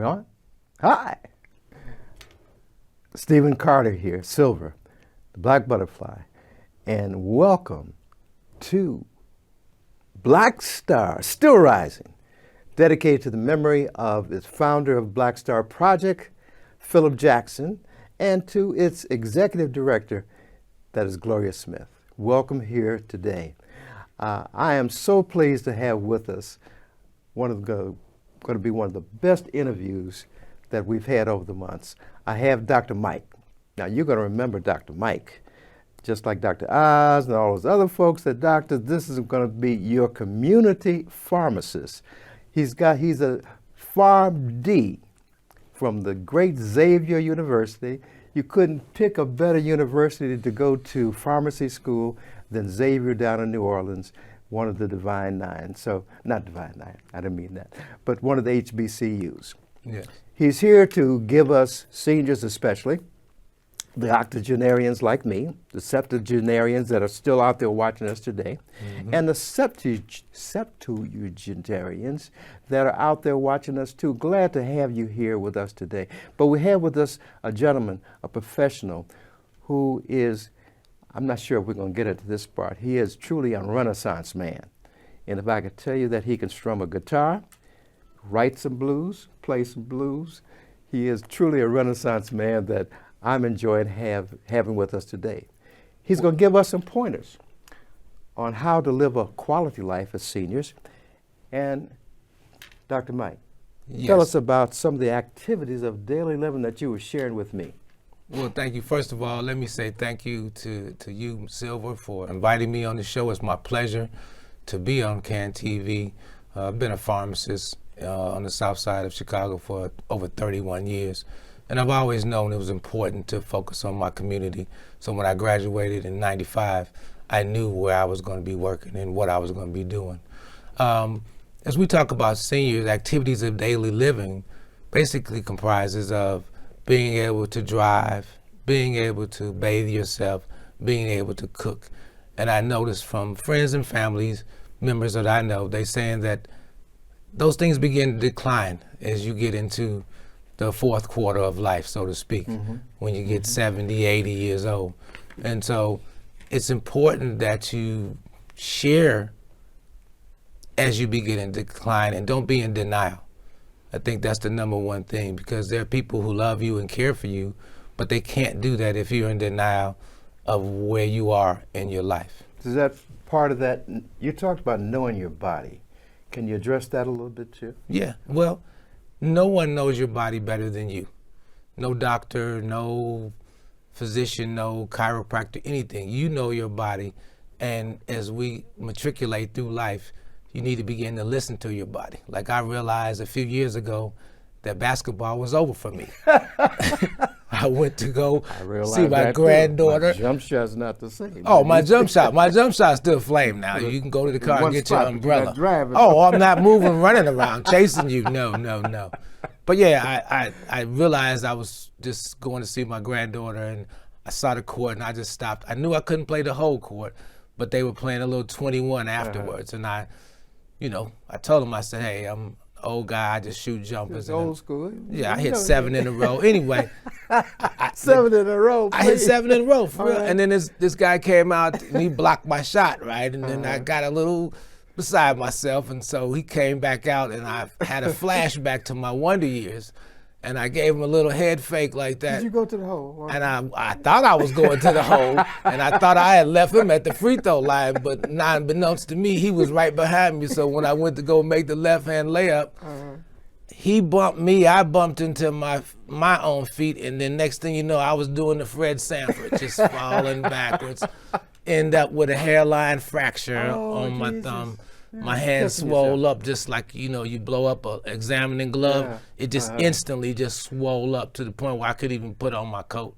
on? Hi. Stephen Carter here, Silver, the Black Butterfly, and welcome to Black Star, Still Rising, dedicated to the memory of its founder of Black Star Project, Philip Jackson, and to its executive director, that is Gloria Smith. Welcome here today. I am so pleased to have with us going to be one of the best interviews that we've had over the months. I have Dr. Mike. Now, you're going to remember Dr. Mike. Just like Dr. Oz and all those other folks, that doctors, this is going to be your community pharmacist. He's a PharmD from the great Xavier University. You couldn't pick a better university to go to pharmacy school than Xavier down in New Orleans, one of the Divine Nine. So, not Divine Nine, I didn't mean that, but one of the HBCUs. Yes. He's here to give us, seniors especially, the octogenarians like me, the septuagenarians that are still out there watching us today, and the septuagenarians that are out there watching us too. Glad to have you here with us today. But we have with us a gentleman, a professional, who is, I'm not sure if we're going to get into this part, he is truly a Renaissance man. And if I could tell you that he can strum a guitar, write some blues, play some blues, he is truly a Renaissance man that I'm enjoying having with us today. He's going to give us some pointers on how to live a quality life as seniors. And Dr. Mike, Yes. tell us about some of the activities of daily living that you were sharing with me. Well, thank you. First of all, let me say thank you to you, Silver, for inviting me on the show. It's my pleasure to be on CAN TV. I've been a pharmacist on the south side of Chicago for over 31 years. And I've always known it was important to focus on my community. So when I graduated in '95, I knew where I was going to be working and what I was going to be doing. As we talk about seniors, activities of daily living basically comprises of being able to drive, being able to bathe yourself, being able to cook. And I noticed from friends and families, members that I know, they saying that those things begin to decline as you get into the fourth quarter of life, so to speak, when you get 70, 80 years old. And so it's important that you share as you begin in decline and don't be in denial. I think that's the number one thing, because there are people who love you and care for you, but they can't do that if you're in denial of where you are in your life. Is that part of that? You talked about knowing your body. Can you address that a little bit too? Yeah, well, no one knows your body better than you. No doctor, no physician, no chiropractor, anything. You know your body, and as we matriculate through life, you need to begin to listen to your body. Like I realized a few years ago that basketball was over for me. I went to go see my granddaughter. My jump shot's not the same. Oh, my jump shot's still flame now. You can go to the car and get your umbrella. Oh, I'm not moving, running around, chasing you. No. But yeah, I realized I was just going to see my granddaughter, and I saw the court, and I just stopped. I knew I couldn't play the whole court, but they were playing a little 21 afterwards, and I told them, I said, hey, I'm an old guy, I just shoot jumpers. It's old school. Yeah, I hit 7 in a row. Anyway. 7 in a row. I hit 7 in a row, for real. Right. And then this guy came out and he blocked my shot, right? And then I got a little beside myself, and so he came back out, and I had a flashback to my wonder years. And I gave him a little head fake like that. Did you go to the hole? And I thought I was going to the hole, and I thought I had left him at the free throw line, but unbeknownst to me, he was right behind me. So when I went to go make the left-hand layup, he bumped me, I bumped into my own feet, and then next thing you know, I was doing the Fred Sanford, just falling backwards. End up with a hairline fracture on my thumb. My hand swole up just like, you blow up an examining glove. Yeah. It just instantly just swole up to the point where I couldn't even put on my coat.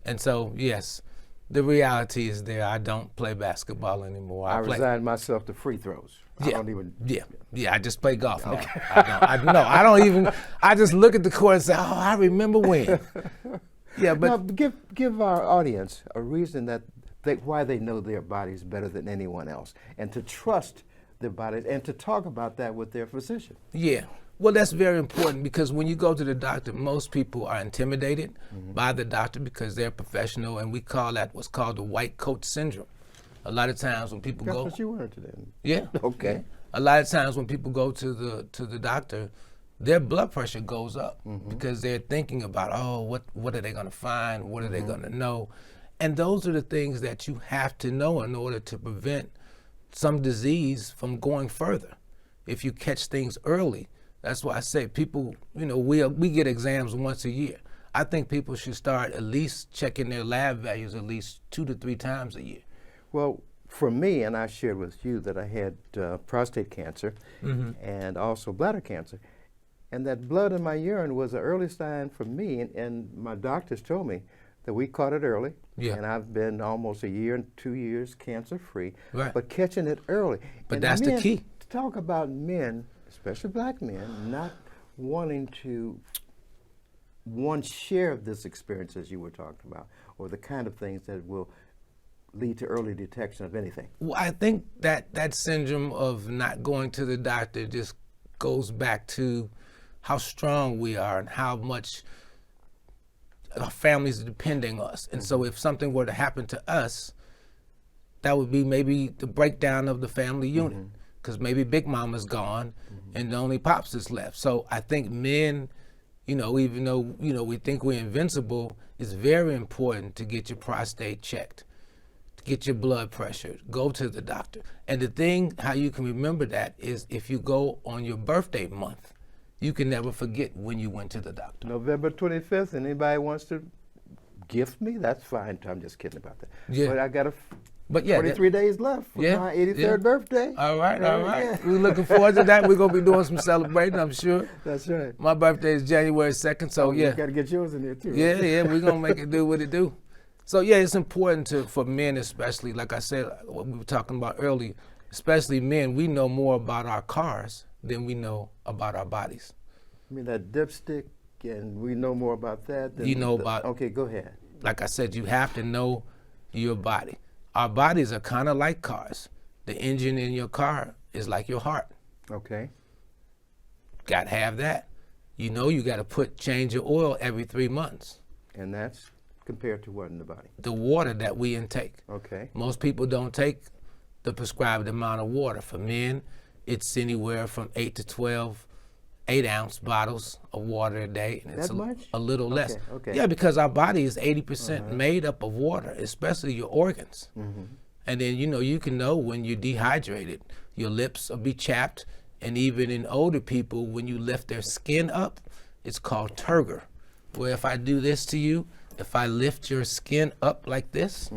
And so, yes, the reality is there. I don't play basketball anymore. I resigned myself to free throws. Yeah. I don't even. Yeah, I just play golf now. Okay. I don't even, I just look at the court and say, oh, I remember when. Yeah, but. Now, give our audience a reason why they know their bodies better than anyone else, and to trust their bodies and to talk about that with their physician. Yeah. Well, that's very important because when you go to the doctor, most people are intimidated by the doctor because they're professional, and we call that what's called the white coat syndrome. A lot of times when people That's go, what you wanted today. yeah, Okay. yeah. A lot of times when people go to the doctor, their blood pressure goes up because they're thinking about, oh, what are they going to find? What are they going to know? And those are the things that you have to know in order to prevent some disease from going further. If you catch things early, that's why I say people, we get exams once a year. I think people should start at least checking their lab values at least 2 to 3 times a year. Well, for me, and I shared with you that I had prostate cancer and also bladder cancer, and that blood in my urine was an early sign for me, and my doctors told me that we caught it early, and I've been almost a year and 2 years cancer-free, but catching it early. But and that's men, the key. To talk about men, especially black men, not wanting to one share of this experience as you were talking about, or the kind of things that will lead to early detection of anything. Well, I think that syndrome of not going to the doctor just goes back to how strong we are and how much our families are depending on us. And so if something were to happen to us, that would be maybe the breakdown of the family unit, because maybe Big Mama's gone and only Pops is left. So I think men, even though, we think we're invincible, it's very important to get your prostate checked, to get your blood pressure, go to the doctor. And the thing, how you can remember that is if you go on your birthday month, you can never forget when you went to the doctor. November 25th, anybody wants to gift me, that's fine. I'm just kidding about that. Yeah. But I got 43 43 days left for my 83rd birthday. All right. Yeah. We're looking forward to that. We're going to be doing some celebrating, I'm sure. That's right. My birthday is January 2nd, so You yeah. got to get yours in there too. Yeah, we're going to make it do what it do. So yeah, it's important for men especially, like I said, what we were talking about earlier, especially men, we know more about our cars than we know about our bodies. I mean, that dipstick, and we know more about that. Than about. Okay, go ahead. Like I said, you have to know your body. Our bodies are kind of like cars. The engine in your car is like your heart. Okay. Got to have that. You got to change your oil every 3 months. And that's compared to what in the body? The water that we intake. Okay. Most people don't take the prescribed amount of water. For men, it's anywhere from 8 to 12 8-ounce bottles of water a day. And it's that much? a little less. Okay. Yeah, because our body is 80% made up of water, especially your organs. And then, you can know when you're dehydrated. Your lips will be chapped. And even in older people, when you lift their skin up, it's called turgor. Where if I do this to you, if I lift your skin up like this,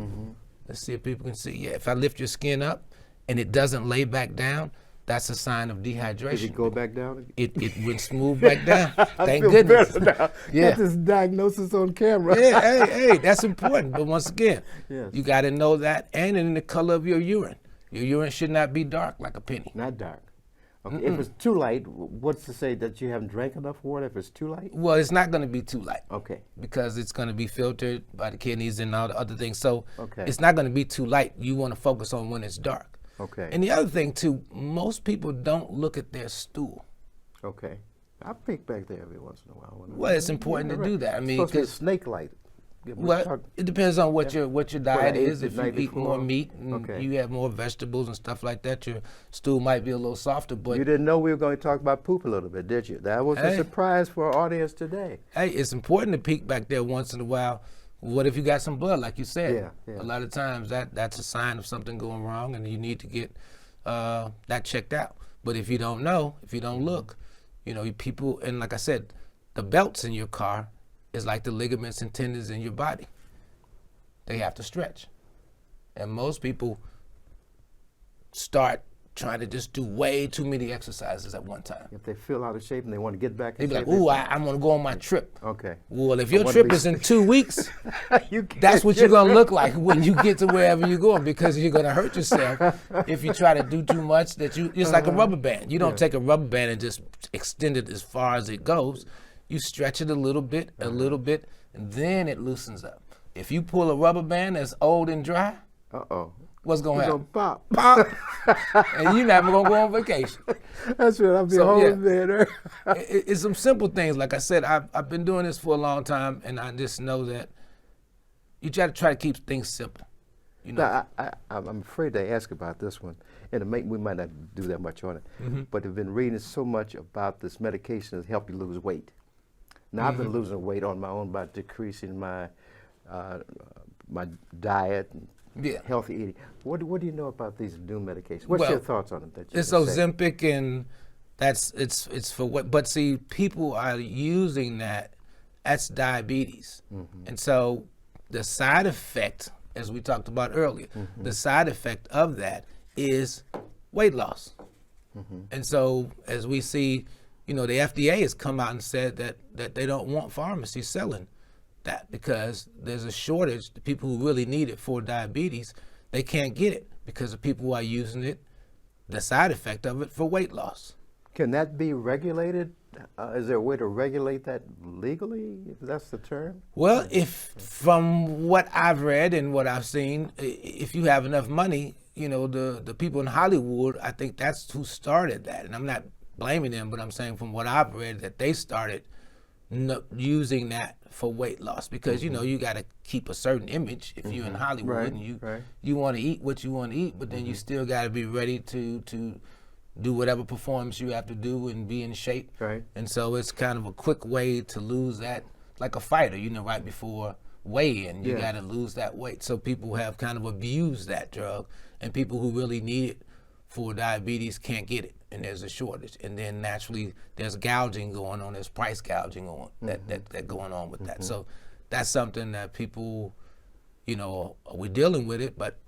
let's see if people can see. Yeah, if I lift your skin up and it doesn't lay back down, that's a sign of dehydration. Did it go back down? It went smooth back down. Thank feel goodness. better now. Yeah. Got this diagnosis on camera. Yeah, hey, that's important. But once again, Yes. you got to know that, and in the color of your urine. Your urine should not be dark like a penny. Not dark. Okay. If it's too light, what's to say that you haven't drank enough water if it's too light? Well, it's not going to be too light. Okay. Because it's going to be filtered by the kidneys and all the other things. So Okay. it's not going to be too light. You want to focus on when it's dark. Okay. And the other thing, too, most people don't look at their stool. Okay. I peek back there every once in a while. Well, it's important to do that. I mean, it's supposed to be 'cause- snake light. Well, it depends on what your diet I ate is. the If you night eat before. more meat and Okay. you have more vegetables and stuff like that, your stool might be a little softer. But You didn't know we were going to talk about poop a little bit, did you? That was a Hey. surprise for our audience today. hey, it's important to peek back there once in a while. What if you got some blood, like you said? Yeah. A lot of times that's a sign of something going wrong, and you need to get that checked out. But if you don't know, if you don't look, people, and like I said, the belts in your car is like the ligaments and tendons in your body. They have to stretch. And most people start trying to just do way too many exercises at one time. If they feel out of shape and they want to get back They in be like, shape, ooh, I'm gonna go on my trip. Okay. Well, if I your wanna trip be- is in 2 weeks, You can't that's what you're just- gonna look like when you get to wherever you're going, because you're gonna hurt yourself if you try to do too much. It's like a rubber band. You don't take a rubber band and just extend it as far as it goes. You stretch it a little bit, and then it loosens up. If you pull a rubber band that's old and dry, Uh-oh. what's gonna It's happen? gonna pop. Pop, and you're never gonna go on vacation. That's right. I'll be So, home yeah. there. It's some simple things. Like I said, I've been doing this for a long time, and I just know that you try to keep things simple. You know, Now, I'm afraid to ask about this one, and we might not do that much on it. Mm-hmm. But I've been reading so much about this medication that help you lose weight. Now, I've been losing weight on my own by decreasing my my diet and Yeah. healthy eating. What do you know about these new medications? What's Well, your thoughts on them? That you it's can say? Ozempic, and it's for what? But see, people are using that. That's diabetes, and so the side effect, as we talked about earlier, the side effect of that is weight loss. And so, as we see, you know, the FDA has come out and said that they don't want pharmacies selling that because there's a shortage. The people who really need it for diabetes, they can't get it because the people who are using it, the side effect of it for weight loss. Can that be regulated? Is there a way to regulate that legally, if that's the term? Well, if from what I've read and what I've seen, if you have enough money, you know, the people in Hollywood, I think that's who started that. And I'm not blaming them, but I'm saying from what I've read that they started using that for weight loss because, you know, you got to keep a certain image if you're in Hollywood Right, and right. you want to eat what you want to eat, but then you still got to be ready to do whatever performance you have to do and be in shape. Right. And so it's kind of a quick way to lose that, like a fighter, you know, right before weigh-in, you Yeah. got to lose that weight. So people have kind of abused that drug, and people who really need it for diabetes can't get it, and there's a shortage. And then naturally, there's gouging going on, there's price gouging on that going on with that. So that's something that people, you know, we're dealing with it, but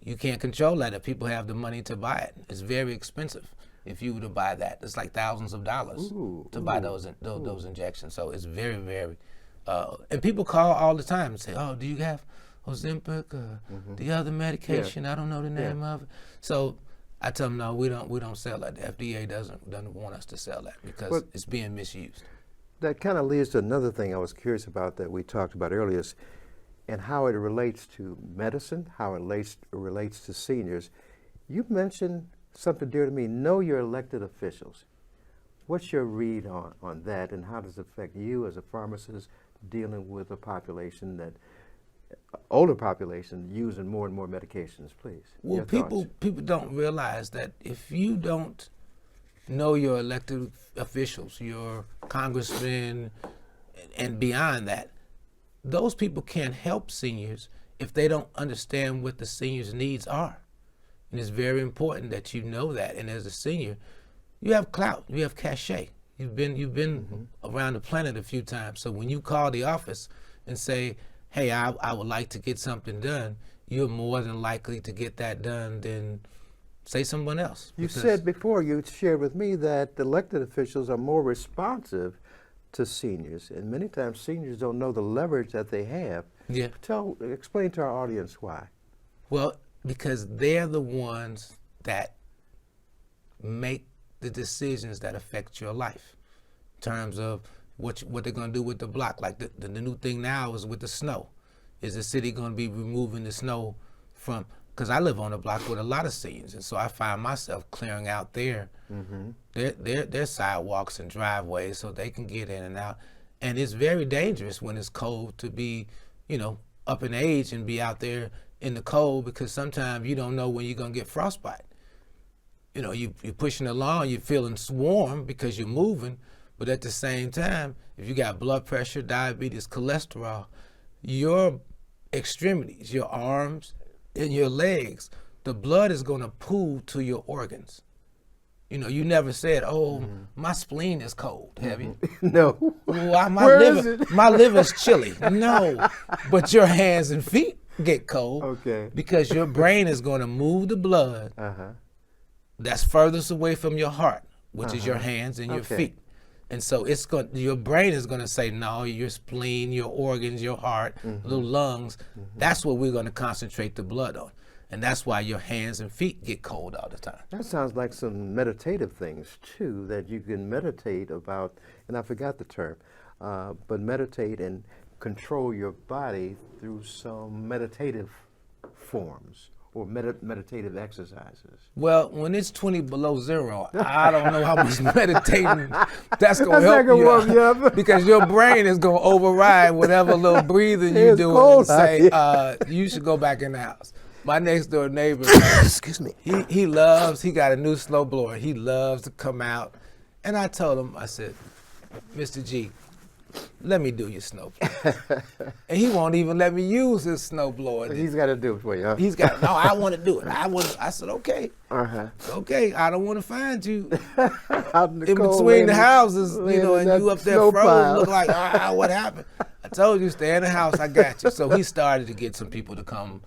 you can't control that if people have the money to buy it. It's very expensive if you were to buy that. It's like thousands of dollars to buy those injections. So it's very, very, and people call all the time and say, "Oh, do you have Ozempic or the other medication? I don't know the name of it." So I tell them, no, we don't sell that. The FDA doesn't want us to sell that because But- it's being misused. That kind of leads to another thing I was curious about that we talked about earlier, and how it relates to medicine, how it relates to seniors. You mentioned something dear to me, know your elected officials. What's your read on that, and how does it affect you as a pharmacist dealing with a population that, older population, using more and more medications, please? Well, Your thoughts. people don't realize that if you don't know your elected officials, your congressmen, and beyond that, those people can't help seniors if they don't understand what the seniors' needs are. And it's very important that you know that. And as a senior, you have clout, you have cachet. You've been around the planet a few times. So when you call the office and say, "Hey, I would like to get something done," you're more than likely to get that done than say someone else. You Because- said before, you shared with me that elected officials are more responsive to seniors, and many times seniors don't know the leverage that they have. Yeah. Explain to our audience why. Well, because they're the ones that make the decisions that affect your life in terms of what they're going to do with the block. Like the new thing now is with the snow. Is the city going to be removing the snow from, because I live on a block with a lot of seniors, and so I find myself clearing out their sidewalks and driveways so they can get in and out. And it's very dangerous when it's cold to be, you know, up in age and be out there in the cold, because sometimes you don't know when you're going to get frostbite. You know, you're pushing along, you're feeling warm because you're moving, but at the same time, if you got blood pressure, diabetes, cholesterol, your extremities, your arms and your legs, the blood is going to pool to your organs. You know, you never said, "Oh, my spleen is cold," have you? No. Well, my Where is liver, it? my liver's chilly. No, but your hands and feet get cold. Okay. Because your brain is going to move the blood Uh-huh. that's furthest away from your heart, which is your hands and your Okay. feet. And so your brain is going to say, "No, your spleen, your organs, your heart, little lungs, that's what we're going to concentrate the blood on." And that's why your hands and feet get cold all the time. That sounds like some meditative things, too, that you can meditate about, and I forgot the term, but meditate and control your body through some meditative forms for meditative exercises? Well, when it's 20 below zero, I don't know how much meditating that's going That's to not help gonna you warm you out. up. Because your brain is going to override whatever little breathing you It's do cold and out say, here. you should go back in the house. My next door neighbor, Excuse me. he got a new snow blower. He loves to come out. And I told him, I said, Mr. G, let me do your snow blower. And he won't even let me use his snow blower. He's got to do it for you, huh? He's got, no, I want to do it. I said, okay. Uh-huh. Okay, I don't want to find you Out in the in cold, between laying the in- houses, laying you know, in and that you up there snow frozen, pile. look like, what happened? I told you, stay in the house, I got you. So he started to get some people to come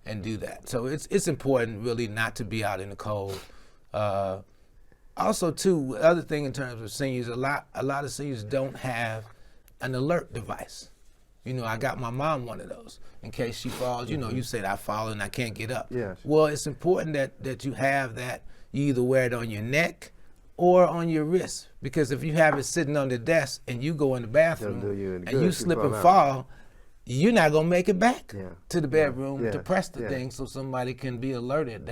and do that. So it's important really not to be out in the cold. Also, too, other thing in terms of seniors, a lot of seniors don't have an alert device. You know, I got my mom one of those in case she falls. You know, you said I fall and I can't get up. Yes. Well, it's important that you have that. You either wear it on your neck or on your wrist, because if you have it sitting on the desk and you go in the bathroom do you any and good you if you slip fall and out. fall, you're not gonna make it back Yeah. to the bedroom Yeah. to press the Yeah. thing so somebody can be alerted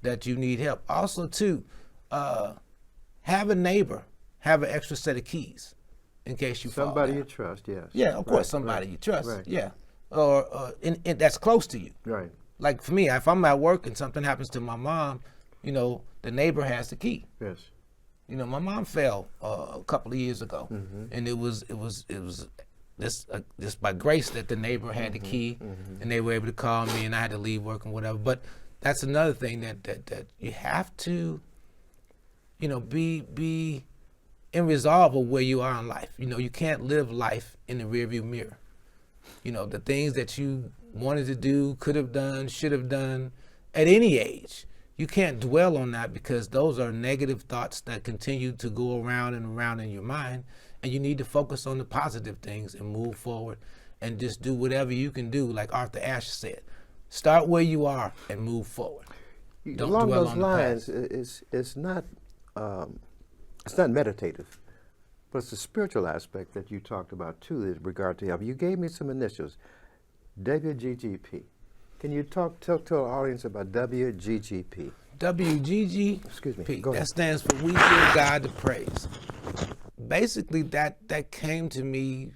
that you need help. Also, too, have a neighbor have an extra set of keys in case you Somebody fall you down. trust, yes. Yeah, of course, Right, somebody right, you trust. right. Yeah, or that's close to you. Right. Like for me, if I'm at work and something happens to my mom, you know, the neighbor has the key. Yes. You know, my mom fell a couple of years ago, Mm-hmm. and it was just by grace that the neighbor had the key, and they were able to call me, and I had to leave work and whatever. But that's another thing that you have to, you know, be in resolve of where you are in life. You know, you can't live life in the rearview mirror. You know, the things that you wanted to do, could have done, should have done at any age. You can't dwell on that because those are negative thoughts that continue to go around and around in your mind. And you need to focus on the positive things and move forward and just do whatever you can do. Like Arthur Ashe said, start where you are and move forward. Don't Along dwell those on the lines, past. it's not meditative, but it's the spiritual aspect that you talked about too with regard to help. You gave me some initials, WGGP. Can you talk to our audience about WGGP? WGGP, Excuse me, go ahead. that stands for We Give God the Praise. Basically, that came to me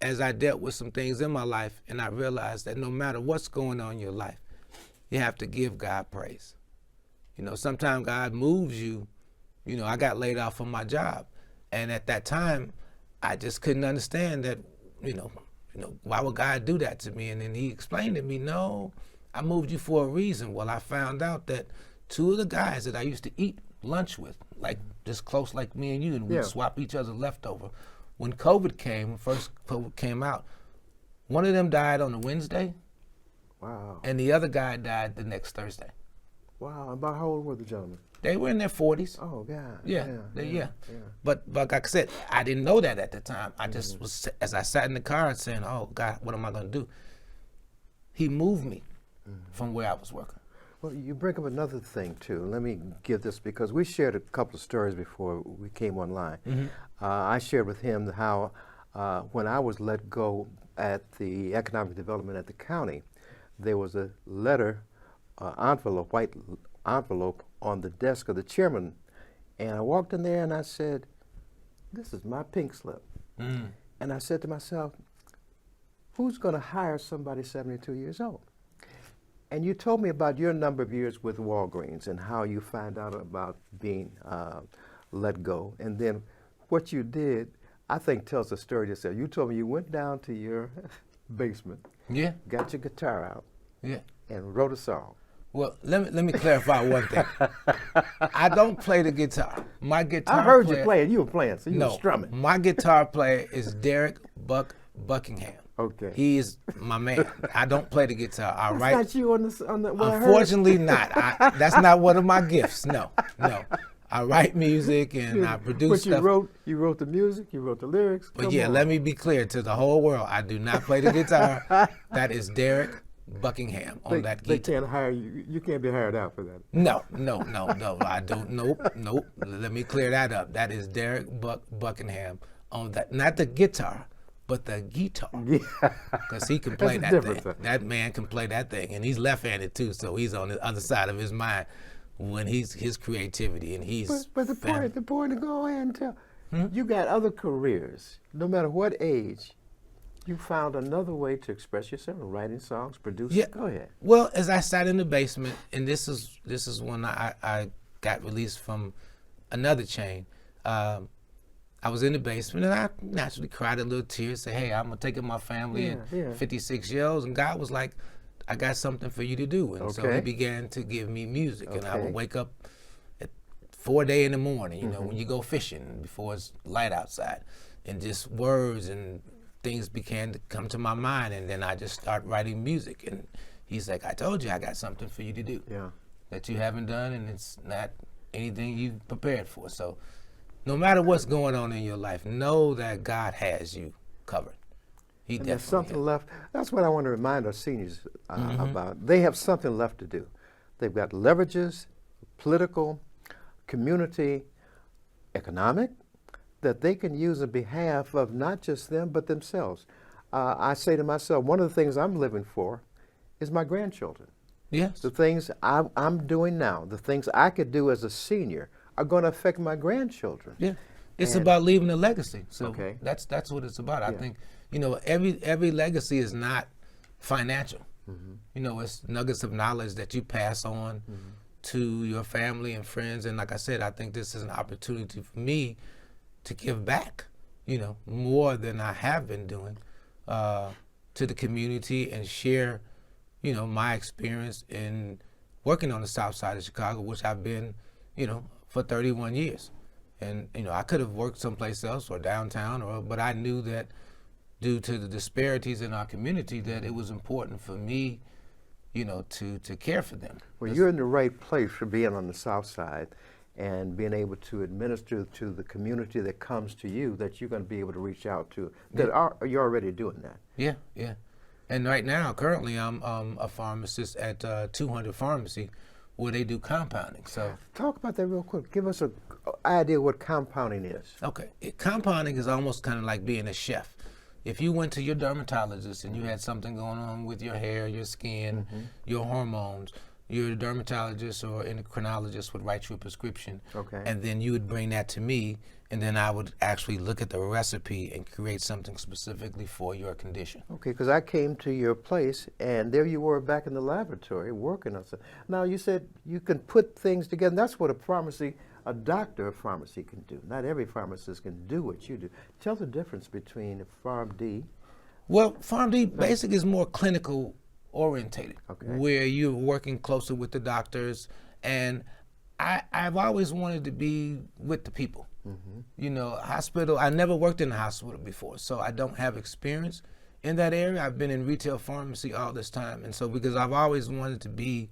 as I dealt with some things in my life, and I realized that no matter what's going on in your life, you have to give God praise. You know, sometimes God moves you. You know, I got laid off from my job, and at that time, I just couldn't understand that, you know, why would God do that to me? And then he explained to me, no, I moved you for a reason. Well, I found out that two of the guys that I used to eat lunch with, like just close like me and you, and we'd Yeah. swap each other's leftover. When COVID came, when first COVID came out, one of them died on a Wednesday, Wow. and the other guy died the next Thursday. Wow. About how old were the gentlemen? They were in their 40s. Oh, God. Yeah. But like I said, I didn't know that at the time. I just was, as I sat in the car and saying, oh God, what am I gonna do? He moved me from where I was working. Well, you bring up another thing too. Let me give this because we shared a couple of stories before we came online. I shared with him how when I was let go at the economic development at the county, there was a letter, envelope, white envelope on the desk of the chairman, and I walked in there and I said, "This is my pink slip," and I said to myself, "Who's going to hire somebody 72 years old?" And you told me about your number of years with Walgreens and how you found out about being let go. And then what you did, I think, tells the story yourself. You told me you went down to your basement, Yeah, got your guitar out, yeah. and wrote a song. Well, let me clarify one thing. I don't play the guitar. My guitar I heard player, you playing. You were playing, so you were No, strumming. my guitar player is Derek Buckingham. Okay. He is my man. I don't play the guitar. I That's write. not you on the what I heard. Unfortunately, not. That's not one of my gifts. No. I write music and I produce But stuff. you wrote the music, you wrote the lyrics. But Come yeah, on. let me be clear to the whole world. I do not play the guitar. That is Derek Buckingham on that They guitar. can't hire you. You can't be hired out for that. No. I don't. Nope. Let me clear that up. That is Derek Buckingham on that. Not the guitar, but the guitar. Yeah. Because he can That's play a that different thing. thing. That man can play that thing, and he's left-handed too, so he's on the other side of his mind when he's his creativity, and he's. But the point to go ahead and tell, you got other careers. No matter what age, you found another way to express yourself, writing songs, producing. Yeah. Go ahead. Well, as I sat in the basement, and this is when I got released from another chain. I was in the basement, and I naturally cried a little tear, say, "Hey, I'm gonna take in my family and 56 years old." And God was like, "I got something for you to do." And so He Okay. began to give me music, and I Okay. would wake up at 4 in the morning, you know, when you go fishing before it's light outside, and just words and things began to come to my mind, and then I just start writing music. And He's like, "I told you I got something for you to do Yeah. that you haven't done, and it's not anything you've prepared for." So no matter what's going on in your life, know that God has you covered. He And there's definitely something left. That's what I want to remind our seniors about. They have something left to do. They've got leverages, political, community, economic, that they can use on behalf of not just them, but themselves. I say to myself, one of the things I'm living for is my grandchildren. Yes. The things I'm doing now, the things I could do as a senior, are going to affect my grandchildren. Yeah. It's And- about leaving a legacy. So Okay. that's what it's about. I Yeah. think, you know, every legacy is not financial. You know, it's nuggets of knowledge that you pass on to your family and friends. And like I said, I think this is an opportunity for me to give back, you know, more than I have been doing to the community, and share, you know, my experience in working on the south side of Chicago, which I've been, you know, for 31 years. And, you know, I could have worked someplace else or downtown, but I knew that due to the disparities in our community, that it was important for me, you know, to care for them. Well, you're in the right place for being on the south side and being able to administer to the community that comes to you, that you're going to be able to reach out to. You're already doing that. Yeah, yeah. And right now, currently, I'm a pharmacist at 200 Pharmacy, where they do compounding. So, Talk about that real quick. Give us an idea what compounding is. okay, compounding is almost kind of like being a chef. If you went to your dermatologist and you had something going on with your hair, your skin, your hormones, your dermatologist or endocrinologist would write you a prescription. Okay. And then you would bring that to me, and then I would actually look at the recipe and create something specifically for your condition. Okay, because I came to your place, and there you were back in the laboratory working on something. Now, you said you can put things together. And that's what a doctor of pharmacy can do. Not every pharmacist can do what you do. Tell the difference between a PharmD. Well, PharmD Basic is more clinical orientated, Okay. where you're working closer with the doctors. And I've always wanted to be with the people. You know, hospital, I never worked in a hospital before, so I don't have experience in that area. I've been in retail pharmacy all this time. And so because I've always wanted to be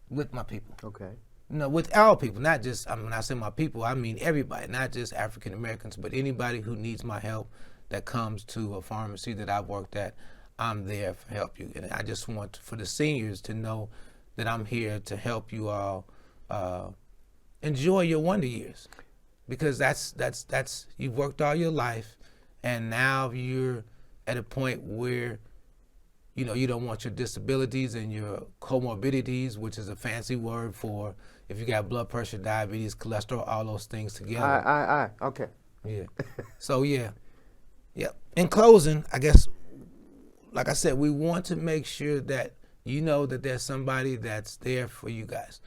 with my people. Okay. You know, with all people, not just, when I say my people, I mean everybody, not just African Americans, but anybody who needs my help that comes to a pharmacy that I've worked at, I'm there to help you. And I just want for the seniors to know that I'm here to help you all enjoy your wonder years. Because that's you've worked all your life, and now you're at a point where, you know, you don't want your disabilities and your comorbidities, which is a fancy word for if you got blood pressure, diabetes, cholesterol, all those things together. Okay. Yeah. So yeah. In closing, I guess, like I said, we want to make sure that you know that there's somebody that's there for you guys,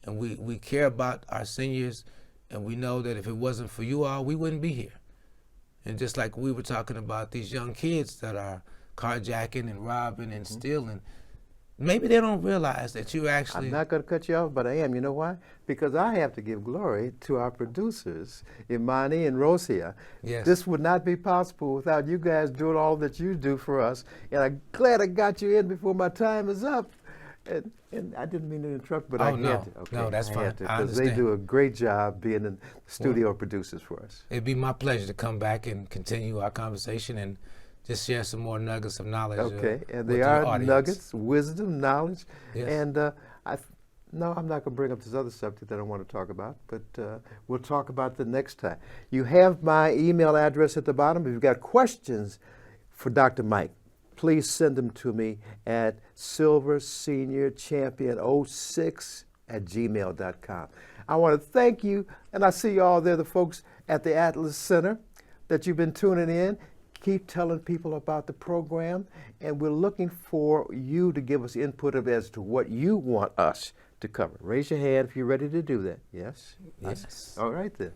and we care about our seniors, and we know that if it wasn't for you all, we wouldn't be here. And just like we were talking about these young kids that are carjacking and robbing and stealing, maybe they don't realize that you actually. I'm not going to cut you off, but I am. You know why? Because I have to give glory to our producers, Imani and Rosia. Yes. This would not be possible without you guys doing all that you do for us. And I'm glad I got you in before my time is up. And I didn't mean to interrupt, but I no. had to. Okay, No, that's I fine. had to, I because they understand. do a great job being in the studio producers for us. It'd be my pleasure to come back and continue our conversation and just share some more nuggets of knowledge. Okay, and with they your are audience. nuggets, wisdom, knowledge, Yes. and no, I'm not going to bring up this other subject that I want to talk about, but we'll talk about the next time. You have my email address at the bottom. If you've got questions for Dr. Mike, please send them to me at silverseniorchampion06@gmail.com. I want to thank you, and I see you all there, the folks at the Atlas Center, that you've been tuning in. Keep telling people about the program, and we're looking for you to give us input as to what you want us to cover. Raise your hand if you're ready to do that. Yes? Yes. All right then.